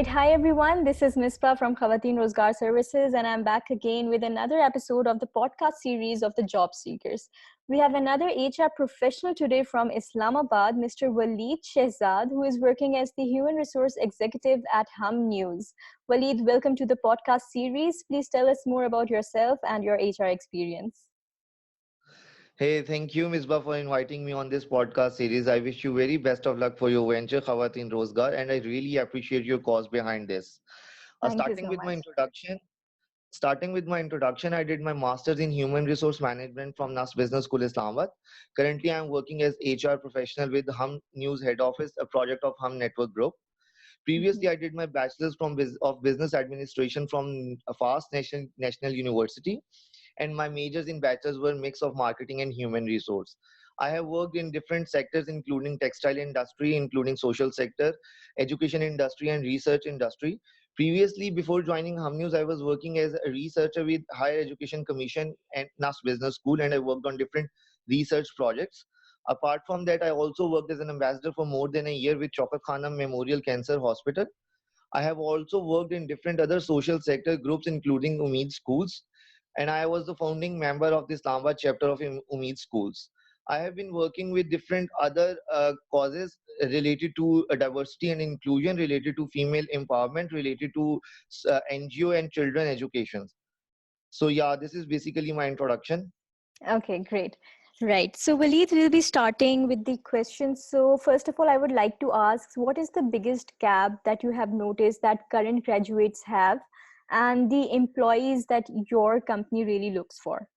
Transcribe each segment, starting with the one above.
Hi everyone. This is Mispa from Khawateen Rozgar Services, and I'm back again with another episode of the podcast series of the Job Seekers. We have another HR professional today from Islamabad, Mr. Waleed Shehzad, who is working as the Human Resource Executive at Hum News. Waleed, welcome to the podcast series. Please tell us more about yourself and your HR experience. Hey, thank you, Misbah, for inviting me on this podcast series. I wish you very best of luck for your venture, Khawateen Rozgar, and I really appreciate your cause behind this. Uh, Thank you starting so with my much. introduction, Starting with my introduction, I did my master's in human resource management from NAS Business School, Islamabad. Currently, I'm working as HR professional with Hum News Head Office, a project of Hum Network Group. Previously, Mhm. I did my bachelor's of business administration from a fast national university, and my majors in bachelor's were mix of marketing and human resource. I have worked in different sectors, including textile industry, including social sector, education industry, and research industry. Previously, before joining Hum News, I was working as a researcher with Higher Education Commission and NAS Business School, and I worked on different research projects. Apart from that, I also worked as an ambassador for more than a year with Chaukat Khanam Memorial Cancer Hospital. I have also worked in different other social sector groups, including Umeed Schools, and I was the founding member of the Islamabad chapter of Umeed Schools. I have been working with different other causes related to diversity and inclusion, related to female empowerment, related to NGO and children education. So yeah, this is basically my introduction. Okay, great. Right. So, Waleed, we'll be starting with the questions. So, first of all, I would like to ask, what is the biggest gap that you have noticed that current graduates have and the employees that your company really looks for?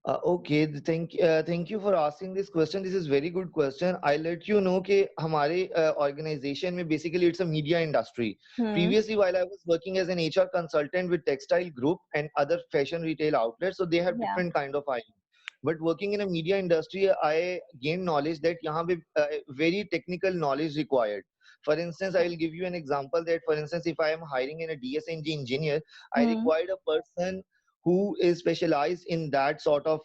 Okay, thank you for asking this question. This is very good question. I let you know कि हमारे organization में basically it's a media industry. Hmm. Previously, while I was working as an HR consultant with textile group and other fashion retail outlets, so they have Yeah. different kind of hiring. But working in a media industry, I gained knowledge that यहाँ पे very technical knowledge required. For instance, I will give you an example that, for instance, if I am hiring in a DSNG engineer, I Hmm. required a person who is specialized in that sort of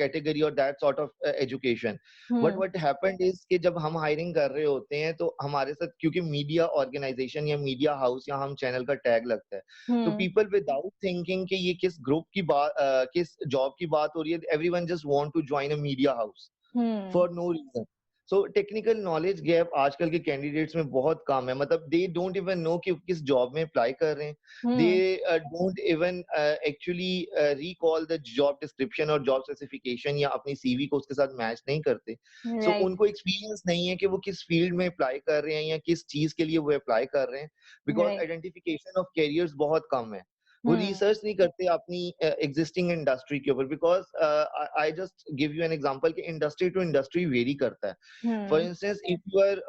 category or that sort of education. But Hmm. what happened is कि जब हम hiring कर रहे होते हैं तो हमारे साथ क्योंकि मीडिया ऑर्गेनाइजेशन या मीडिया हाउस या हम चैनल का टैग लगता है तो Hmm. पीपल विदाउट थिंकिंग कि ये किस ग्रुप की बात किस जॉब की बात हो रही है everyone just want to join a media house Hmm. For no reason so technical knowledge gap आजकल के कैंडिडेट्स में बहुत कम है मतलब दे डोंट इवन नो कि किस जॉब में अप्लाई कर रहे हैं दे Hmm. Don't even actually recall the job description और जॉब स्पेसिफिकेशन या अपनी सीवी को उसके साथ मैच नहीं करते सो Right. उनको एक्सपीरियंस नहीं है कि वो किस फील्ड में अप्लाई कर रहे हैं या किस चीज के लिए वो अप्लाई कर रहे हैं because Right. Identification of carriers बहुत कम है वो Hmm. रिसर्च नहीं करते अपनी एग्जिस्टिंग इंडस्ट्री के ऊपर because I just give you an example कि इंडस्ट्री टू इंडस्ट्री वेरी करता है for Hmm. Instance if you are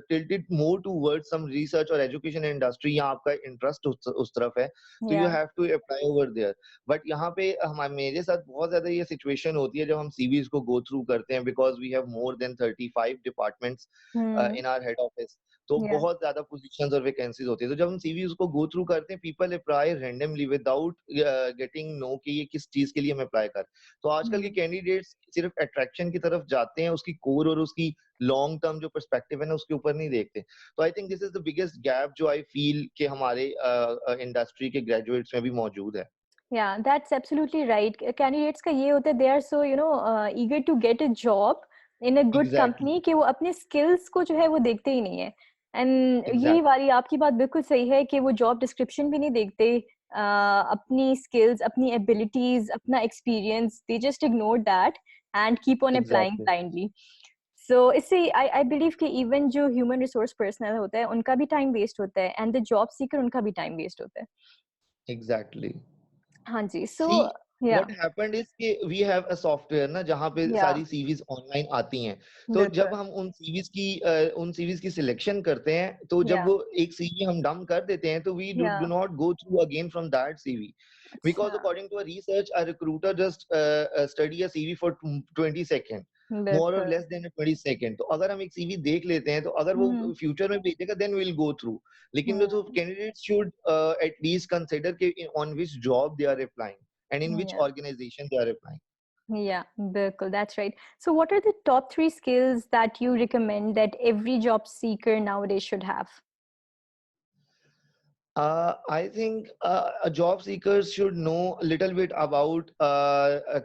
tilted more towards some research or education industry या आपका इंटरेस्ट उस तरफ है तो you Yeah. Have to apply over there but यहाँ पे हमारे मेरे साथ बहुत ज्यादा ये सिचुएशन होती है जब हम सीवीज को गो थ्रू करते हैं because we have more than 35 departments Hmm. In our head office तो Yeah. बहुत ज्यादा पोजीशंस और वैकेंसीज होती है तो जब हम सीवी उसको गो थ्रू करते हैं people apply randomly without getting know कि ये किस चीज के लिए हम अप्लाई कर तो आजकल के Hmm. कैंडिडेट्स सिर्फ अट्रैक्शन की तरफ जाते हैं उसकी कोर और उसकी लॉन्ग टर्म जो पर्सपेक्टिव है ना उसके ऊपर नहीं देखते तो I think this is the biggest gap जो आई फील कि हमारे इंडस्ट्री के ग्रेजुएट्स में भी मौजूद है Yeah, that's absolutely right. Candidates का ये होता है, they are so eager to get a job in a good exactly company कि वो अपने skills को जो है वो देखते ही नहीं है. And यही एग्जैक्टली वाली आपकी बात बिल्कुल सही है कि वो job description भी नहीं देखते, अपनी skills, अपनी abilities, अपना experience, they just ignore that and keep on applying exactly blindly. So इससे I believe कि even जो human resource personnel होता है उनका भी time waste होता है and the job seeker उनका भी time waste होता है. एग्जैक्टली हाँ जी. So see yeah. What happened is कि वी हैव अ सॉफ्टवेयर ना जहाँ पे या सारी सीवीज ऑनलाइन आती हैं तो जब बिल्कुल हम उन सीवीज की सिलेक्शन करते हैं तो जब या वो एक सीवी हम डंप कर देते हैं तो वी डू या not go through again from that CV because अच्छा according to a research a recruiter just study a cv for 20 second more or बिल्कुल less than a 20 second तो अगर हम एक सीवी देख लेते हैं तो अगर वो हम्म फ्यूचर में भेजेगा then we'll go through लेकिन जो हम्म candidates should at least consider कि on which job they are applying and in which या organization they are applying Yeah, bilkul, that's right. So what are the top three skills that you recommend that every job seeker nowadays should have? I think a job seekers should know a little bit about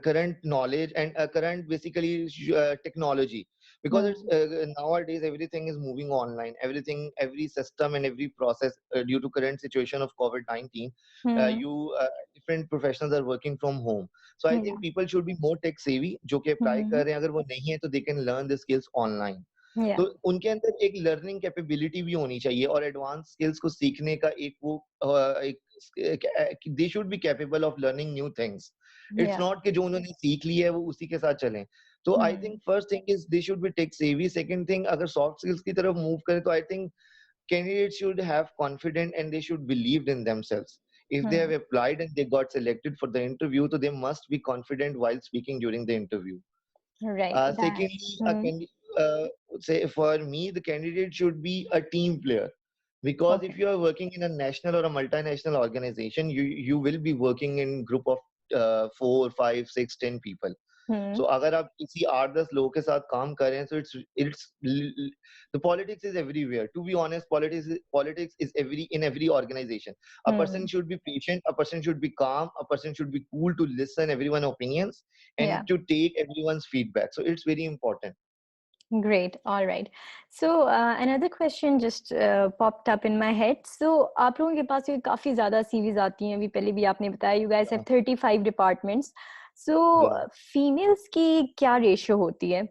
current knowledge and current basically technology, because it's Hmm. nowadays everything is moving online. Everything, every system and every process due to current situation of COVID-19, Hmm. you different professionals are working from home. So I Yeah. think people should be more tech savvy. जो कि apply Hmm. कर रहे हैं, अगर वो नहीं है तो they can learn the skills online. Yeah. तो उनके अंदर एक लर्निंग कैपेबिलिटी भी होनी चाहिए और एडवांस स्किल्स को सीखने का एक वो एक they should be capable of learning new things. It's Yeah. Not कि जो उन्होंने सीख लिया है वो उसी के साथ चलें। तो आई Hmm. Think first thing is they should be tech savvy. Second thing, अगर सॉफ्ट स्किल्स की तरफ मूव करें तो I think candidates should have confidence and they should believe in themselves. If they have Hmm. applied and they got selected for the interview, so they must be confident while speaking during the interview. Right. That. Secondly, Hmm. say for me, the candidate should be a team player, because if Okay. you are working in a national or a multinational organization, you will be working in group of 4, 5, 6, 10 people. Hmm. So अगर आप किसी 8-10 लोगों के साथ काम कर रहे हैं, so it's the politics is everywhere. To be honest, politics is every organization. A person Hmm. should be patient, a person should be calm, a person should be cool to listen everyone's opinions and Yeah. to take everyone's feedback. So it's very important. Great. All right. So another question just popped up in my head. So आप लोगों के पास ये काफी ज्यादा CVs आती हैं, अभी पहले भी आपने बताया you guys have Yeah, 35 departments. So yeah. females की क्या रेशियो होती है?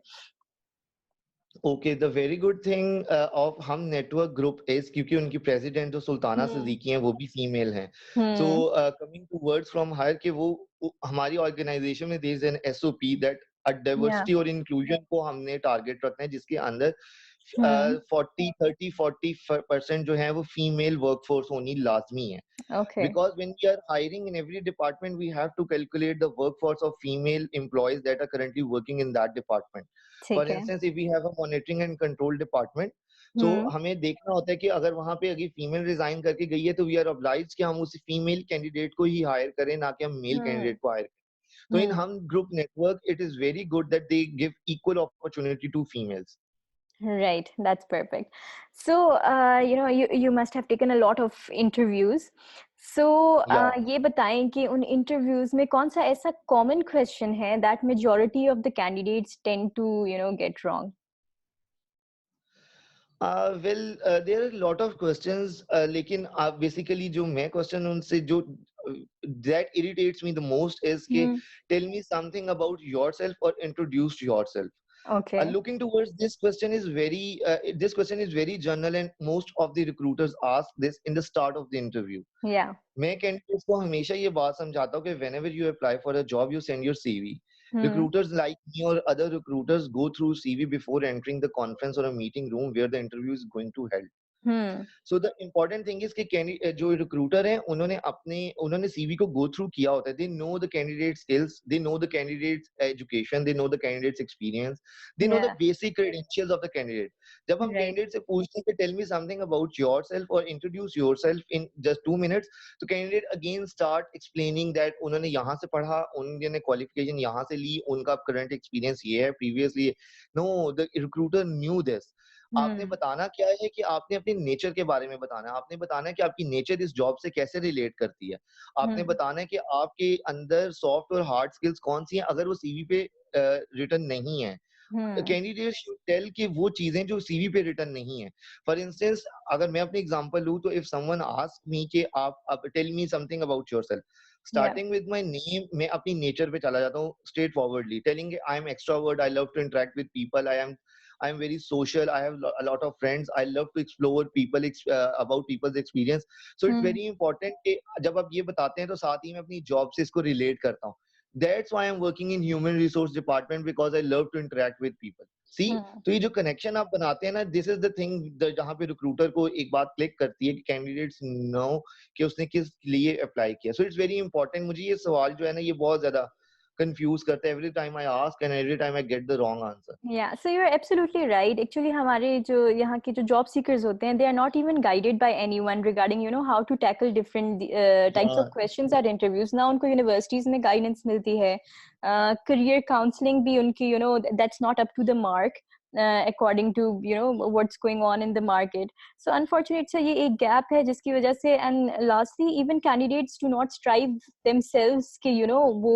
Okay, the very good thing of हम network group is क्योंकि उनकी president जो सुल्ताना हम्म. सिद्दीकी हैं वो भी female हैं. So hmm. coming to words from her कि वो हमारी organization में there is an SOP that a Yeah. diversity और inclusion को हमने target रखना है जिसके अंदर हम्म. 40 30 40% जो है वो female workforce होनी लाजमी है. Okay. Because when we are hiring in every department, we have to calculate the workforce of female employees that are currently working in that department. For ठीक है. instance, if we have a monitoring and control department, so हम्म. हमें देखना होता है कि अगर वहां पे अगर फीमेल रिजाइन करके गई है तो वी आर obliged कि हम उस फीमेल कैंडिडेट को ही हायर करें, ना कि हम मेल हम्म. कैंडिडेट को हायर करें. तो इन हम्म. हम group network it is very good that they give equal opportunity to females. Right, that's perfect. So, you must have taken a lot of interviews. So, या ये बताएं कि उन interviews में कौन सा ऐसा common question है that majority of the candidates tend to, get wrong? There are a lot of questions, लेकिन basically जो मैं question उनसे जो that irritates me the most is कि Hmm. tell me something about yourself or introduce yourself. Okay. Looking towards this question is very general and most of the recruiters ask this in the start of the interview. Yeah. मैं candidates को हमेशा ये बात समझाता हूँ कि whenever you apply for a job, you send your CV. Hmm. Recruiters like me or other recruiters go through CV before entering the conference or a meeting room where the interview is going to held. Hmm. So the important thing is कि जो recruiter हैं उन्होंने CV को go through किया होता है. They know the candidate skills, they know the candidate education, they know the candidate's experience, they know the Yeah. Basic credentials of the candidate. जब हम Right. कैंडिडेट से पूछते हैं कि tell me something about yourself और introduce yourself in just 2 minutes, तो candidate again start explaining that उन्होंने यहाँ से पढ़ा, उन्होंने क्वालिफिकेशन यहाँ से ली, उनका करंट एक्सपीरियंस ये है, previously. No, the recruiter knew this. आपने Hmm. बताना क्या है कि आपने अपने नेचर के बारे में बताना है. आपने बताना है कि आपकी नेचर इस जॉब से कैसे रिलेट करती है. आपने Hmm. बताना है कि आपके अंदर सॉफ्ट और हार्ड स्किल्स कौन सी हैं अगर वो सीवी पे रिटर्न नहीं है. Hmm. कैंडिडेट शुड टेल कि वो चीजें जो सीवी पे रिटर्न नहीं है. फॉर इंस्टेंस, अगर मैं अपनी एग्जांपल लूं तो इफ समवन आस्क मी कि आप tell me something about yourself, Yeah. Starting with my name मैं अपनी नेचर पे चला जाता हूँ straightforwardly, telling I am extrovert, I love to interact with people, I am very social. I have a lot of friends. I love to explore about people's experience. So it's Hmm. very important कि जब आप ये बताते हैं तो साथ ही मैं अपनी जॉब से इसको relate करता हूँ. That's why I'm working in human resource department because I love to interact with people. See, Hmm. तो ये जो कनेक्शन आप बनाते हैं ना, this is the thing जहाँ पे रिक्रूटर को एक बात क्लिक करती है कि कैंडिडेट्स नो कि उसने किस लिए अप्लाई किया. So it's very important. मुझे ये सवाल जो है ना ये बहुत ज्यादा कंफ्यूज करता है. Every time I ask and every time I get the wrong answer. Yeah, so you're absolutely right. Actually, हमारे जो यहाँ के जो job seekers होते हैं, they are not even guided by anyone regarding, you know, how to tackle different types of questions at interviews. ना उनको universities में guidance मिलती है, career counseling भी उनकी, you know, that's not up to the mark. According to, you know, what's going on in the market. So unfortunately से ये एक gap है जिसकी वजह से, and lastly even candidates do not strive themselves कि, you know, वो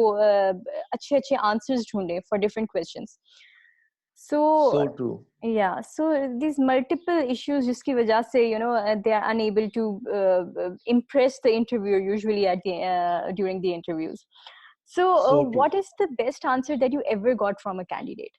अच्छे अच्छे answers ढूंढे for different questions. So So true. yeah, so these multiple issues जिसकी वजह से, you know, they are unable to impress the interviewer usually at the during the interviews. So So true. what is the best answer that you ever got from a candidate?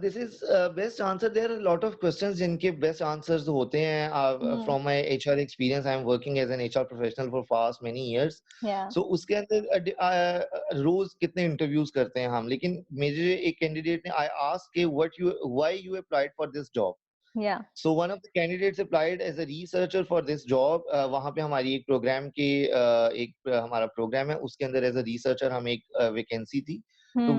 This is best answer. There are a lot of questions जिनके best answers होते हैं. Hmm. From my HR experience, I am working as an HR professional for past many years. Yeah, So उसके अंदर रोज कितने interviews करते हैं हम. लेकिन मेरे एक कैंडिडेट ने I asked कि why you applied for this job. yeah, So one of the candidates applied as a researcher for this job. वहाँ पे हमारी एक प्रोग्राम के हमारा प्रोग्राम है उसके अंदर एज अ रिसर्चर हम एक वैकेंसी थी. तो hmm.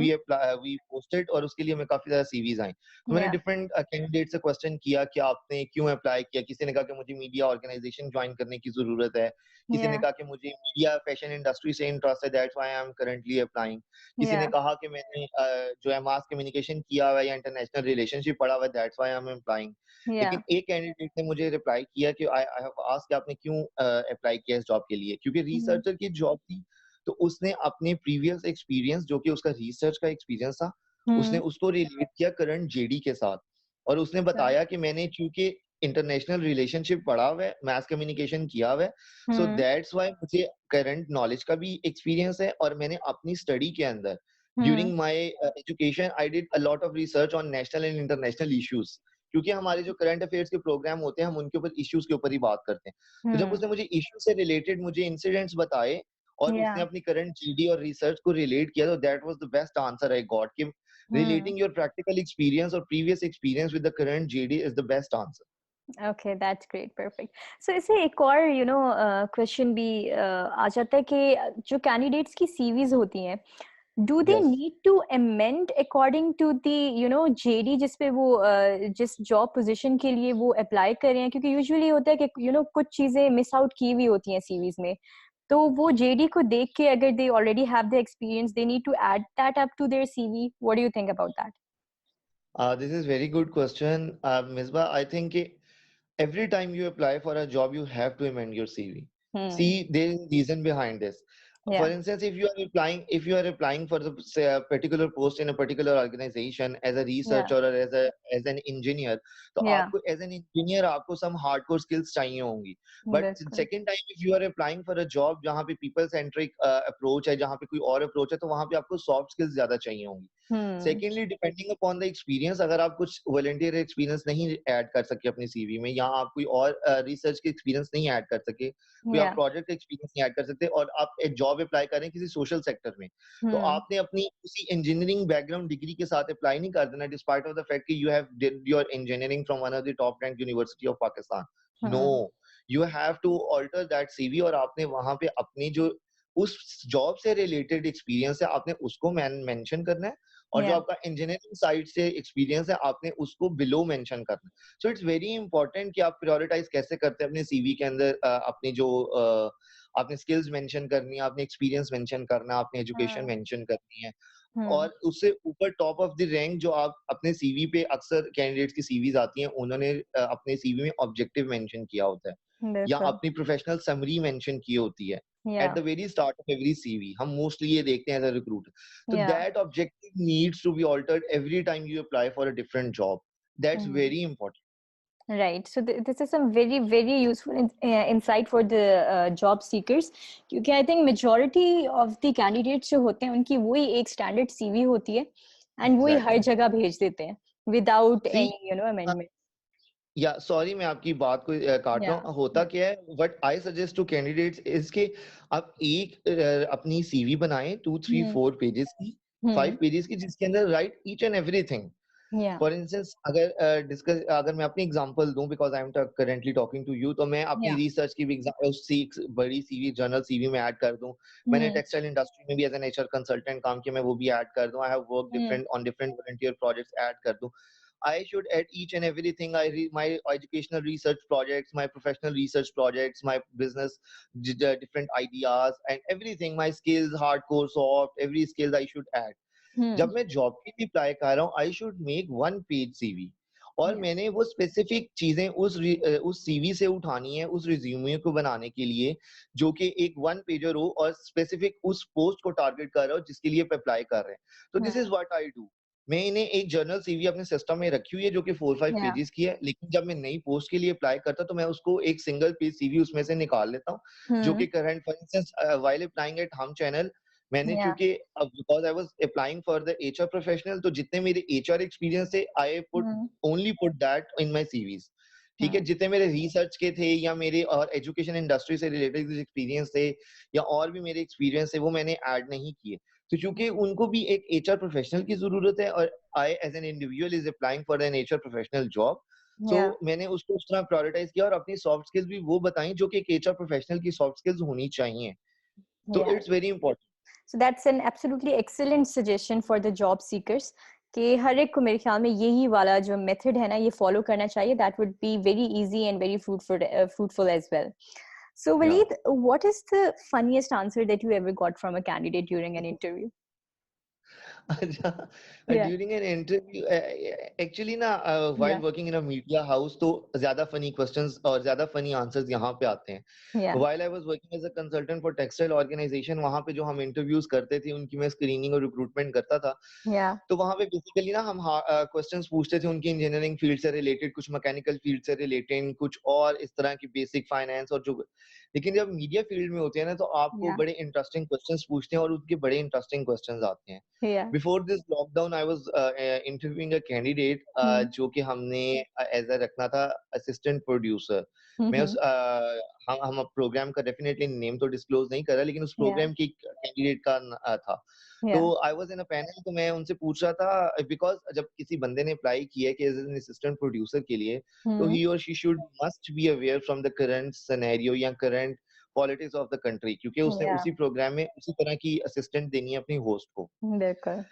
वी पोस्टेड और उसके लिए हमें काफी ज्यादा सीवीज आई. तो मैंने Yeah, डिफरेंट कैंडिडेट से क्वेश्चन किया कि आपने क्यों अप्लाई किया. किसी ने कहा कि मुझे मीडिया ऑर्गेनाइजेशन ज्वाइन करने की जरूरत है. किसी ने yeah, कहा कि मुझे मीडिया फैशन इंडस्ट्री से इंटरेस्ट है, that's why I am currently applying. किसी ने yeah, कहा कि मैंने जो है मास कम्युनिकेशन किया हुआ है या इंटरनेशनल रिलेशनशिप पढ़ा हुआ है, that's why I am applying. yeah, लेकिन एक कैंडिडेट ने मुझे रिप्लाई किया कि आई आई हैव आस्क्ड आपने क्यों अप्लाई किया इस जॉब के लिए. क्योंकि hmm. रिसर्चर की जॉब थी. तो उसने अपने प्रीवियस एक्सपीरियंस जो कि उसका रिसर्च का एक्सपीरियंस था, उसने Hmm. उसको रिलेट किया करंट जेडी के साथ. और उसने Sure. बताया कि मैंने चूंकि इंटरनेशनल रिलेशनशिप पढ़ा हुआ है, मास कम्युनिकेशन किया हुआ है, सो Hmm. दैट्स व्हाई मुझे करंट नॉलेज का भी एक्सपीरियंस है. और मैंने अपनी स्टडी के अंदर Hmm. During my education I did a lot of research on national and international issues. क्योंकि हमारे जो करंट अफेयर्स के प्रोग्राम होते हैं हम उनके ऊपर इश्यूज के ऊपर ही बात करते हैं. तो जब Hmm. उसने मुझे इश्यू से रिलेटेड मुझे इंसिडेंट्स बताए और उसने Yeah. अपनी करंट जीडी और रिसर्च को रिलेट किया, तो that was the best answer I got कि Hmm. Relating your practical experience और previous experience with the current GD is the best answer. Okay, that's great, perfect. So इससे एक और question भी आ जाता है कि जो कैंडिडेट्स की सीवीज होती हैं, do they yes. need to amend according to the JD जिस पे वो जिस जॉब पोजीशन के लिए वो अप्लाई कर रहे हैं, क्योंकि यूजुअली होता है कि कुछ चीजें मिस आउट की हुई होती हैं सीवीज में, तो वो जेडी को देख के अगर they already have the experience, they need to add that up to their CV. What do you think about that? This is very good question, Misbah. I think every time you apply for a job, you have to amend your CV. Hmm. See, there is a reason behind this. For Yeah. instance, if you are applying for the say, a particular post in a particular organization as a Yeah. researcher or as an engineer, तो Yeah. आपको as an engineer आपको some hardcore skills चाहिए होंगी. But बिल्कुल. second time, if you are applying for a job जहाँ पे people centric approach है, जहाँ पे कोई और approach है, तो वहाँ पे आपको soft skills ज़्यादा चाहिए होंगी. Hmm. Secondly depending upon the experience, अगर आप कुछ वॉलंटियर एक्सपीरियंस नहीं ऐड कर सके अपनी सीवी में, या आप कोई और रिसर्च के एक्सपीरियंस नहीं ऐड कर सके, कोई आप Yeah. प्रोजेक्ट एक्सपीरियंस नहीं ऐड कर सकते और आप एक जॉब अप्लाई करें किसी सोशल सेक्टर में, तो Hmm. आपने अपनी उसी इंजीनियरिंग बैकग्राउंड डिग्री के साथ अप्लाई नहीं कर देना डिस्पाइट ऑफ द फैक्ट कि you have did your engineering from one of the top rank university of Pakistan. No, Hmm. You have to alter that CV और आपने वहां पे अपनी जो उस जॉब से रिलेटेड एक्सपीरियंस है आपने उसको मेंशन करना है. और जो Yeah. आपका इंजीनियरिंग साइड से एक्सपीरियंस है आपने उसको बिलो मेंशन करना है. सो इट्स वेरी इंपॉर्टेंट कि आप प्रायोरिटाइज कैसे करते हैं अपने सीवी के अंदर अपनी जो आपने स्किल्स मेंशन करनी है, आपने एक्सपीरियंस मेंशन करना है, आपने एजुकेशन Hmm. मेंशन करनी है. Hmm. और उससे ऊपर टॉप ऑफ द रैंक जो आप अपने सीवी पे अक्सर कैंडिडेट्स की सीवीज आती हैं, उन्होंने अपने सीवी में ऑब्जेक्टिव मेंशन किया होता है या बिल्कुल. अपनी प्रोफेशनल समरी मेंशन की होती है at Yeah. The very start of every CV. हम मोस्टली ये देखते हैं एज अ रिक्रूटर. तो Yeah. That objective needs to be altered every time you apply for a different job. That's Hmm. Very important. Right. So this is some very, very useful insight for the job seekers. क्योंकि I think majority of the candidates जो होते हैं उनकी वही एक standard CV होती है and वही हर एग्जैक्टली. जगह भेज देते हैं without सी any amendment. या सॉरी मैं आपकी बात को काट रहा Yeah. हूँ. होता Yeah. क्या है, what I suggest to candidates is के आप एक अपनी सीवी बनाएं 2 3 Hmm. 4 पेजेस की, 5 Hmm. पेजेस की, जिसके अंदर write each and everything. Yeah. For instance अगर मैं अपनी एग्जांपल दूं, because I am currently talking to you, तो मैं अपनी Yeah. रिसर्च की भी बड़ी सीवी, जर्नल सीवी में ऐड कर दूं। मैंने Hmm. टेक्सटाइल इंडस्ट्री में भी एज एन एचआर कंसल्टेंट काम किया, मैं वो भी ऐड कर दूं। I have work Hmm. Different volunteer projects add कर दूं। I should add each and everything. My educational research projects, my professional research projects, my business different ideas and everything. My skills, hardcore, soft, every skills I should add. Hmm. जब मैं job के लिए apply कर रहा हूँ, I should make one page CV, और Yeah. मैंने वो स्पेसिफिक चीजें उस सीवी से उठानी है, उस रिज्यूमे को बनाने के लिए, जो कि एक वन पेजर हो और स्पेसिफिक उस पोस्ट को टारगेट कर रहा हो जिसके लिए अप्लाई कर रहे हैं। तो this is Hmm. What I do. मैं इन्हें एक जर्नल सीवी अपने सिस्टम में रखी हुई है जो कि 4-5 Yeah. पेजेस की है, लेकिन जब मैं नई पोस्ट के लिए अप्लाई करता तो मैं उसको एक सिंगल पेज सीवी उसमें से निकाल लेता हूँ, जो Hmm. कि current, for instance while applying at Hum channel, मैंने Yeah. चूंकि अब because I was applying for the HR professional, तो जितने मेरे एचआर एक्सपीरियंस थे, I put Hmm. Only put that in my CVs. ठीक है, Hmm. जितने मेरे रिसर्च के थे या मेरे और एजुकेशन इंडस्ट्री से रिलेटेड एक्सपीरियंस थे या और भी मेरे एक्सपीरियंस थे, वो मैंने ऐड नहीं किए। तो चूंकि उनको भी एक एचआर प्रोफेशनल की जरूरत है, और I as an individual is applying for an HR professional job, so Yeah. मैंने उसको उस तरह प्रायोरिटाइज किया और अपनी सॉफ्ट स्किल्स भी वो बताई जो कि एक एचआर प्रोफेशनल की सॉफ्ट स्किल्स होनी चाहिए। तो Yeah. It's very important. So that's an absolutely excellent suggestion for the job seekers कि हर एक को मेरे ख्याल में यही वाला जो मेथड है ना ये फॉलो करना चाहिए. That would be very easy and very fruitful as well. So या Waleed, what is the funniest answer that you ever got from a candidate during an interview? अच्छा, Yeah. During an interview, actually ना, while Yeah. Working in a media house, तो ज्यादा funny questions और ज्यादा funny answers यहाँ पे आते हैं। Yeah. While I was working as a consultant for textile organization, वहां पे जो हम इंटरव्यूज करते थे उनकी मैं स्क्रीनिंग और रिक्रूटमेंट करता था। Yeah. तो वहां पे बेसिकली ना हम क्वेश्चंस पूछते थे उनकी इंजीनियरिंग फील्ड से रिलेटेड, कुछ मैकेनिकल फील्ड से रिलेटेड, कुछ और इस तरह की बेसिक फाइनेंस और जो। लेकिन जब मीडिया फील्ड में होते हैं ना, तो आपको Yeah. बड़े इंटरेस्टिंग क्वेश्चंस पूछते हैं और उनके बड़े इंटरेस्टिंग क्वेश्चंस आते हैं। Yeah. Before this lockdown I was interviewing a candidate, Hmm. जो कि हमने एज अ रखना था असिस्टेंट प्रोड्यूसर। मैं Mm-hmm. हम प्रोग्राम का डेफिनेटली नेम तो डिस्क्लोज नहीं कर रहा, लेकिन उस Yeah. प्रोग्राम की कैंडिडेट का था। तो Yeah. I was in a panel, तो मैं उनसे पूछ रहा था, बिकॉज जब किसी बंदे ने अप्लाई किया है कि एज एन असिस्टेंट प्रोड्यूसर के लिए, तो Hmm. ही और she should must be aware from the current scenario या current politics of the country, क्योंकि उसने Yeah. उसी प्रोग्राम में उसी तरह की असिस्टेंट देनी है अपनी होस्ट को। बिल्कुल.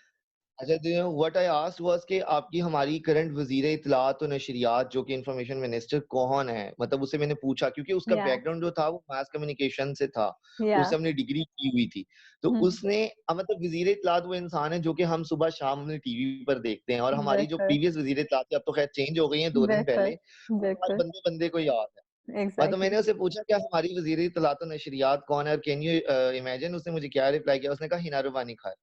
अच्छा, तो व्हाट आई आस्क्ड वाज कि आपकी हमारी करंट वज़ीर इत्तलात और नशरियात जो कि इंफॉर्मेशन मिनिस्टर कौन है? मतलब उससे मैंने पूछा, क्योंकि उसका Yeah. बैकग्राउंड जो था वो मास कम्युनिकेशन से था। Yeah. उससे हमने डिग्री की हुई थी। तो Hmm. उसने मतलब वज़ीर इत्तलात वो इंसान है जो कि हम सुबह-शाम अपने टीवी पर देखते हैं, और हमारी जो बिल्कुल. प्रीवियस वज़ीर इत्तलात थी, अब तो खैर चेंज हो गई हैं 2 दिन बिल्कुल. पहले, वो हर बिल्कुल. बंदे-बंदे को याद है। हाँ, तो Exactly. मैंने उससे पूछा क्या हमारी वज़ीर इत्तलात और नशरियात कौन है, और कैन यू इमेजिन, उसने मुझे क्या रिप्लाई किया? उसने कहा Hina Rabbani Khan.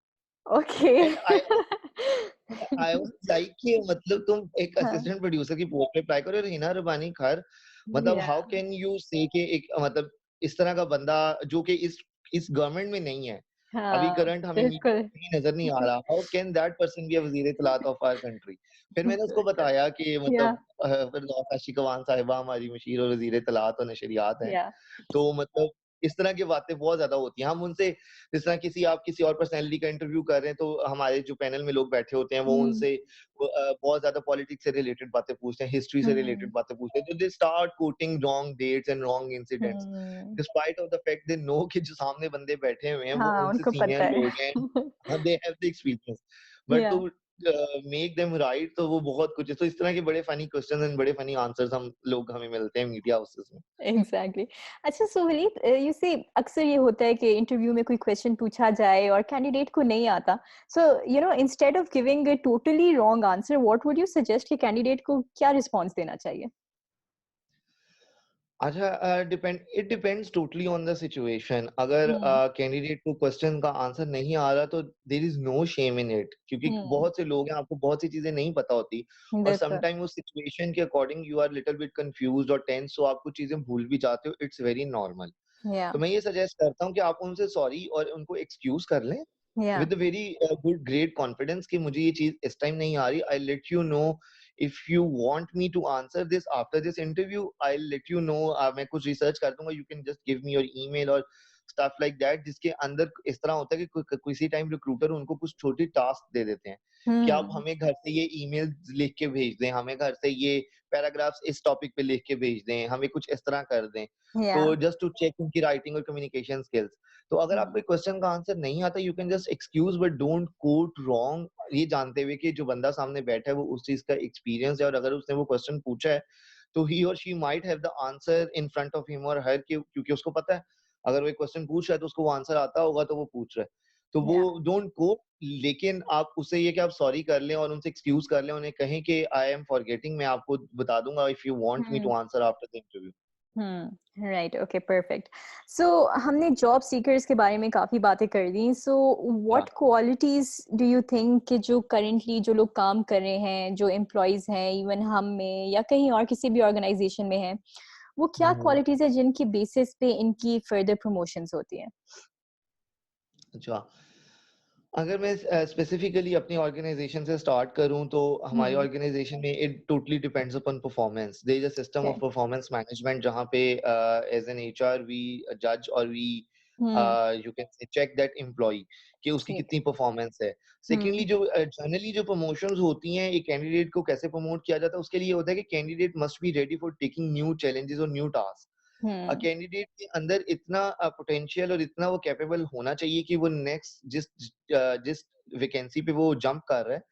Okay. And I was like कि मतलब तुम एक हाँ. असिस्टेंट प्रोड्यूसर की पोस्ट पे अप्लाई करो और हिना रबानी खैर, मतलब Yeah. हाउ कैन यू से कि एक मतलब इस तरह का बंदा जो कि इस गवर्नमेंट में नहीं है, अभी हाँ. करंट हमें मीडिया बिल्कुल. में कहीं नजर नहीं आ रहा, how can that person be a वजीर इत्तलात ऑफ आवर कंट्री। फिर मैंने उसको बिल्कुल. बताया कि Yeah. मतलब फिरदौस आशिकवान साहिबा हमारी मशीर और वजीर इत्तलात और नशरियात हैं। Yeah. तो मतलब इस तरह की बातें बहुत ज़्यादा होती हैं। हम उनसे जिस तरह आप किसी और पर्सनैलिटी का इंटरव्यू कर रहे हैं, तो हमारे जो पैनल में लोग बैठे होते हैं, वो Hmm. उनसे बहुत ज़्यादा पॉलिटिक्स से रिलेटेड बातें पूछते हैं, हिस्ट्री से रिलेटेड Hmm. बातें पूछते हैं। तो they start quoting wrong dates and wrong incidents, Hmm. Despite of the fact they know कि जो सामने बंदे बैठे हुए हैं, वो हाँ, उनसे उनको पता सीनियर है. लोग हैं। हाँ, they have the experience, but Yeah. To make them right, तो वो बहुत कुछ है। तो इस तरह के बड़े फनी क्वेश्चंस एंड बड़े फनी आंसर्स हमें मिलते हैं मीडिया हाउसेस में। एग्जैक्टली. अच्छा, सो वलीद, यू सी अक्सर ये होता है कि इंटरव्यू में कोई क्वेश्चन पूछा जाए और कैंडिडेट को नहीं आता, so you know instead of giving a totally wrong answer, what would you suggest कि कैंडिडेट को क्या रिस्पांस देना चाहिए? अच्छा, it depends totally on the situation. अगर हम्म. कैंडिडेट को क्वेश्चन का आंसर नहीं आ रहा, तो there is no shame in it, क्योंकि हम्म. बहुत से लोग हैं, आपको बहुत सी चीजें नहीं पता होती, और बिल्कुल. समटाइम उस सिचुएशन के according you are little bit confused और टेंस, so आप कुछ चीजें भूल भी जाते हो। It's very normal. या. तो मैं ये सजेस्ट करता हूँ कि आप उनसे सॉरी और उनको एक्सक्यूज कर लें या. with a very good great confidence कि मुझे ये चीज इस टाइम नहीं आ रही। I'll let you know if you want me to answer this after this interview. I'll let you know, मैं कुछ रिसर्च कर दूंगा, you can just give me your email or stuff like that, जिसके अंदर इस तरह होता है कि किसी टाइम रिक्रूटर उनको कुछ छोटी टास्क दे देते हैं कि आप Hmm. हमें घर से ये ईमेल लिख के भेज दें, हमें घर से ये पैराग्राफ्स इस टॉपिक पे लिख के भेज दें, हमें कुछ इस तरह कर दें। तो Yeah. जस्ट टू चेक उनकी राइटिंग और कम्युनिकेशन स्किल्स। तो अगर आपको Hmm. एक क्वेश्चन का आंसर नहीं आता, you can just excuse but don't quote wrong, ये जानते हुए कि जो बंदा सामने बैठा है वो उस चीज का एक्सपीरियंस है, और अगर उसने वो क्वेश्चन पूछा है तो ही और she might have the answer in front of him और हर, क्योंकि उसको पता है अगर वो एक क्वेश्चन पूछ रहा है तो उसको वो आंसर आता होगा, तो वो पूछ रहा है। तो वो Yeah. डोंट कोट, लेकिन आप उससे ये कि आप सॉरी कर लें और उनसे एक्सक्यूज कर लें, उन्हें कहें कि आई एम फॉरगेटिंग, मैं आपको बता दूंगा if you want me Hmm. To answer after the interview. Right, okay, perfect. So हमने जॉब सीकर्स के बारे में काफ़ी बातें कर दी। सो या what qualities do you think कि जो करंटली जो लोग काम कर रहे हैं, जो एम्प्लॉयज़ हैं, इवन हम में या कहीं और किसी भी ऑर्गेनाइजेशन में हैं, वो क्या क्वालिटीज़ है जिनकी बेसिस पे इनकी फर्दर प्रमोशंस होती हैं? अच्छा, अगर मैं स्पेसिफिकली अपनी ऑर्गेनाइजेशन से स्टार्ट करूं तो हमारी हम्म। ऑर्गेनाइजेशन में it totally depends upon performance. There is a system okay. Of performance management जहां पे एज एन एचआर वी जज और we hmm. You can say check that employee कि उसकी ठीक। कितनी परफॉर्मेंस है। Secondly hmm. जो जनरली जो प्रमोशंस होती हैं एक कैंडिडेट को कैसे प्रमोट किया जाता है, उसके लिए होता है कि candidate must be ready for taking new challenges और न्यू टास्क। हम्म। कैंडिडेट के अंदर इतना पोटेंशियल और इतना वो कैपेबल होना चाहिए कि वो नेक्स्ट जिस वैकेंसी पे वो जंप कर रहा है,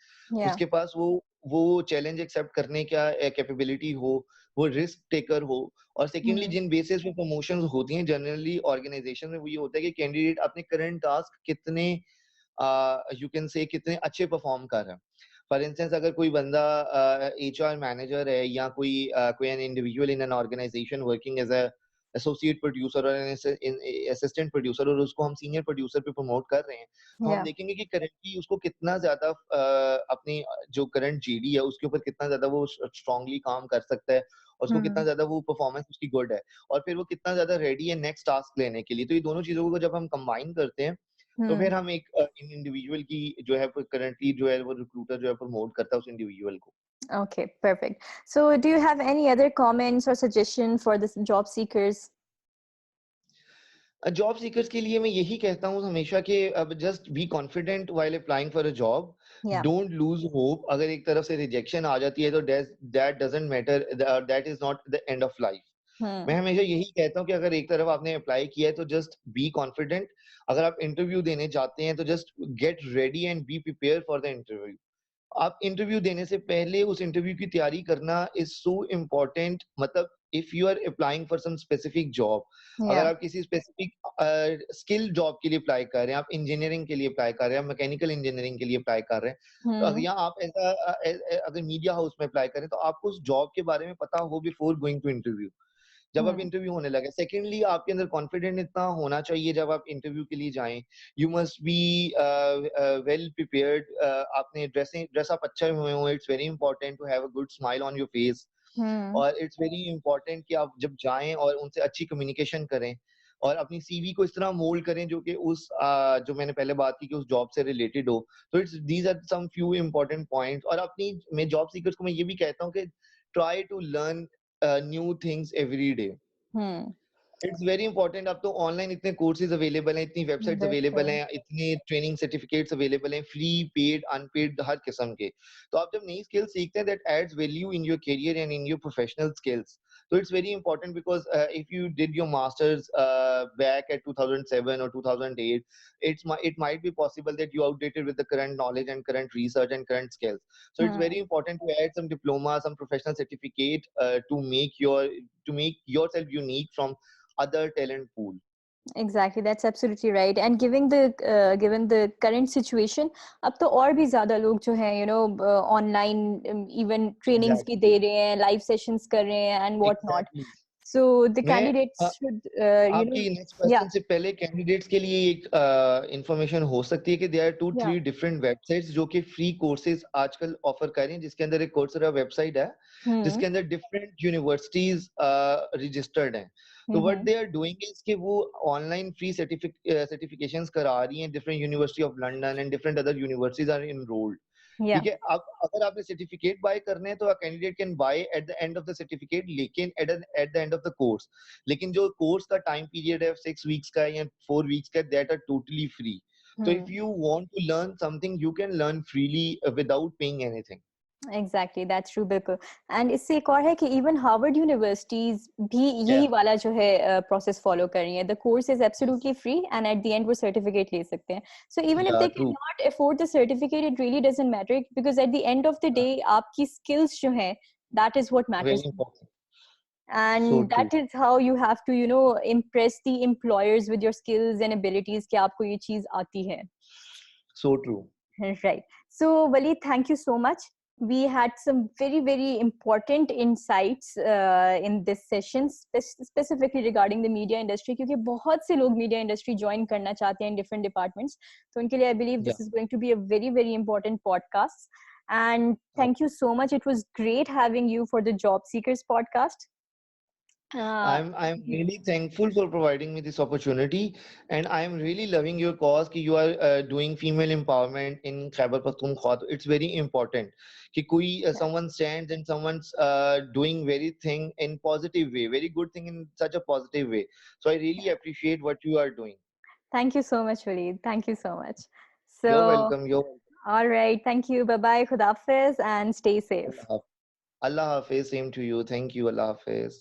या। उसके पास वो चैलेंज एक्सेप्ट करने का कैपेबिलिटी हो, वो रिस्क टेकर हो। और सेकेंडली हम्म। जिन बेसिस पे प्रमोशंस होती हैं जनरली ऑर्गेनाइजेशन में, वो ये होता है कि कैंडिडेट अपने करंट टास्क कितने यू कैन से कितने अच्छे परफॉर्म कर रहा है। फॉर इंस्टेंस अगर कोई बंदा एचआर मैनेजर है या कोई an individual in an organisation working as a associate producer और असिस्टेंट प्रोड्यूसर, और उसको हम सीनियर प्रोड्यूसर पे प्रमोट कर रहे हैं, तो हम या। देखेंगे कि करंटली उसको कितना ज्यादा अपनी जो करंट जीडी है उसके ऊपर कितना ज्यादा वो स्ट्रांगली काम कर सकता है, और उसको कितना हम्म। ज्यादा वो परफॉर्मेंस उसकी गुड है, और फिर वो कितना ज्यादा रेडी है नेक्स्ट टास्क लेने के लिए। तो ये दोनों चीजों को जब हम कंबाइन करते हैं तो हम्म। फिर हम एक इंडिविजुअल की जो है करंटली जो है वो रिक्रूटर जो है प्रमोट करता है उस इंडिविजुअल को। Okay, perfect. So, do you have any other comments or suggestion for the job seekers? Job seekers के लिए मैं यही कहता हूँ हमेशा कि अब just be confident while applying for a job, Yeah. Don't lose hope. अगर एक तरफ से रिजेक्शन आ जाती है तो that doesn't matter, that is not the end of life. Hmm. मैं हमेशा यही कहता हूँ कि अगर एक तरफ आपने अप्लाई किया है तो जस्ट बी कॉन्फिडेंट। अगर आप इंटरव्यू देने जाते हैं तो just get ready and be prepare for the interview. आप इंटरव्यू देने से पहले उस इंटरव्यू की तैयारी करना इज सो इम्पोर्टेंट। मतलब if you are applying for some specific job, अगर Yeah. आप किसी स्पेसिफिक स्किल जॉब के लिए अप्लाई कर रहे हैं, आप इंजीनियरिंग के लिए अप्लाई कर रहे हैं, मैकेनिकल इंजीनियरिंग के लिए अप्लाई कर रहे हैं, तो अगर Hmm. या आप ऐसा अगर मीडिया हाउस में अप्लाई करें तो आपको उस जॉब के बारे में पता हो बिफोर गोइंग टू इंटरव्यू, जब आप Hmm. इंटरव्यू होने लगे। सेकेंडली आपके अंदर कॉन्फिडेंट इतना होना चाहिए जब आप इंटरव्यू के लिए जाएं, you must be well prepared. आपने ड्रेस अप अच्छे हुए हो, it's very important to have a good smile on your face. Hmm. और इट्स वेरी इंपॉर्टेंट कि आप जब जाएं और उनसे अच्छी कम्युनिकेशन करें और अपनी सीवी को इस तरह मोल्ड करें जो कि उस जो मैंने पहले बात की कि उस जॉब से रिलेटेड हो। तो it's these are some few important points. और अपनी मैं जॉब सीकर्स को मैं ये भी कहता हूँ कि try to learn new things every day. Hmm. It's very important. अब तो ऑनलाइन इतने कोर्सेज अवेलेबल हैं, इतनी वेबसाइट्स अवेलेबल बिल्कुल। हैं, इतने ट्रेनिंग सर्टिफिकेट्स अवेलेबल हैं, फ्री पेड अनपेड हर किस्म के। तो आप जब नई स्किल सीखते हैं that adds value in your career and in your professional skills. तो it's very important because if you did your masters back at 2007 or 2008, it might be possible that you outdated with the current knowledge and current research and current skills. So it's very Hmm. important to add some diploma, some professional certificate to make yourself unique from other talent pool. Exactly, that's absolutely right. And given the current situation, अब तो और भी ज़्यादा लोग जो हैं, online even trainings भी Exactly. दे रहे हैं, live sessions कर रहे हैं, and what not. Exactly. So the मैं candidates should, आपकी नेक्स्ट yeah, क्वेश्चन से पहले कैंडिडेट्स के लिए एक इंफॉर्मेशन हो सकती है कि there are two yeah. Three different websites जो कि फ्री कोर्सेज आजकल ऑफर कर रही हैं, जिसके अंदर एक कोर्सेरा वेबसाइट है Hmm. जिसके अंदर डिफरेंट यूनिवर्सिटीज रजिस्टर्ड हैं। तो what Mm-hmm. They are doing is कि वो ऑनलाइन फ्री सर्टिफिकेशंस करा रही हैं। Different university of London and different other universities are enrolled. Yeah. ठीक है, अब अगर आपने सर्टिफिकेट बाय करने हैं तो candidate can buy at the end of the certificate, लेकिन at the end of the course, लेकिन जो कोर्स का टाइम पीरियड है 6 वीक्स का या 4 वीक्स का, that are totally free. So if Hmm. you want to learn something, you can learn freely without paying anything. Exactly that's true, बिल्कुल. And इससे एक और है कि इवन हार्वर्ड यूनिवर्सिटीज भी Yeah, यही वाला जो है प्रोसेस फॉलो कर रही है. The course is absolutely free and eight the and वो सर्टिफिकेट ले सकते हैं. So even if yeah, they can true. Not afford the certificate, it really doesn't matter, because at the end of the Yeah, day आपकी skills जो है, that is what very matters. important. So And true. that is how you have to, you know, impress the employers with your skills and abilities कि आपको ये चीज आती है. So true. Right. So, Waleed, thank you so much. We had some very, very important insights in this session, specifically regarding the media industry, क्योंकि बहुत से लोग media industry join करना चाहते हैं in different departments. So, उनके लिए I believe Yeah. this is going to be a very, very important podcast. And thank you so much. It was great having you for the Job Seekers podcast. Uh, I'm really thankful for providing me this opportunity, and I'm really loving your cause. कि you are doing female empowerment in Khyber Pakhtunkhwa. It's very important कि कोई someone stands and someone's doing very thing in positive way, very good thing in such a positive way. So I really appreciate what you are doing. thank you so much, Waleed. Thank you so much. You're So, welcome. You're welcome. all right. Thank you. Bye bye. Khudafiz and stay safe. Allah Hafiz. Allah Hafiz. Same to you. Thank you. Allah Hafiz.